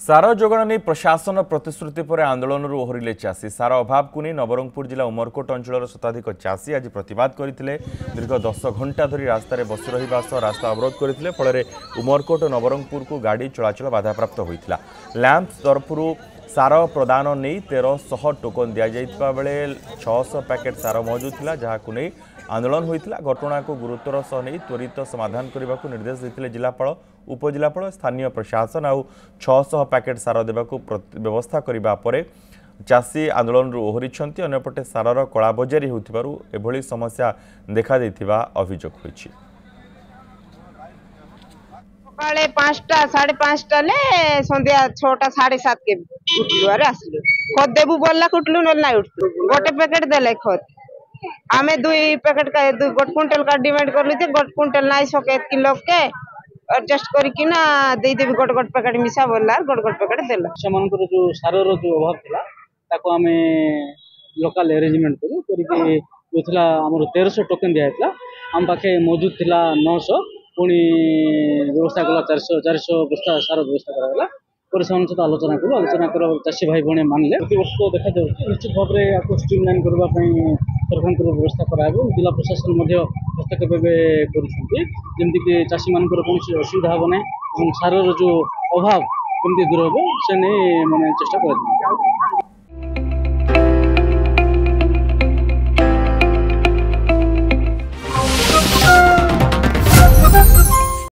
सार जोगाण नहीं प्रशासन प्रतिश्रुति पर आंदोलन ओहरिले चाषी सार अभाव को नहीं नवरंगपुर जिला उमरकोट अंचल शताधिक चाषी आज प्रतिवाद करते दीर्घ 10 घंटा धरी रास्तार बसी रहा सह रास्ता अवरोध करते फल उमरकोट और नवरंगपुर को गाड़ी चलाचल बाधाप्राप्त होता लैंप तरफ सार प्रदान नहीं 1300 टोकन दि जाइए बेले 600 पैकेट सार मौजूद था जहां नहीं आंदोलन होता घटना को गुरुत्वर सह नहीं त्वरित समाधान करने को निर्देश देते जिलापाल उपजिलापाल स्थानीय प्रशासन आउ 600 पैकेट सार देवाक व्यवस्था करने पर चाषी आंदोलन ओहरी अंपटे सारर कलाबजारी होती समस्या देखा अभियोग होती सकाळे 5टा 5:30 ले संध्या 6टा 7:30 के उठलु अरे आसलु खत देबु बोलला उठलु न नाही उठलु गोटे पैकेट देले खत आमे 2 पैकेट का 2 गोट क्विंटल का डिमांड करलु जे गोट क्विंटल नाही 100 किलो के एडजस्ट करिकि ना दे देबी गोट गोट पैकेट मिसा बोलला गोट गोट पैकेट देला सेमानकर जो सारर जो अभाव थिला ताको आमे लोकल अरेंजमेंट करू करिकि जोथला हमर 1300 टोकन दियातला हम पाखे मौजूद थिला 900 पुणी व्यवस्था कला 400 बस्ता सार व्यवस्था कराला परिश्रम सहित आलोचना कर चाषी भाई भाई मानले प्रति वर्ष देखा जाऊँगी निश्चित भाव में आपको स्ट्रीमलाइन करने सरकार व्यवस्था कराइब जिला प्रशासन हस्तक्षेप करमती चाषी मान कौन असुविधा हे ना सार जो अभाव कमी दूर हे से नहीं मैंने चेष्टा कर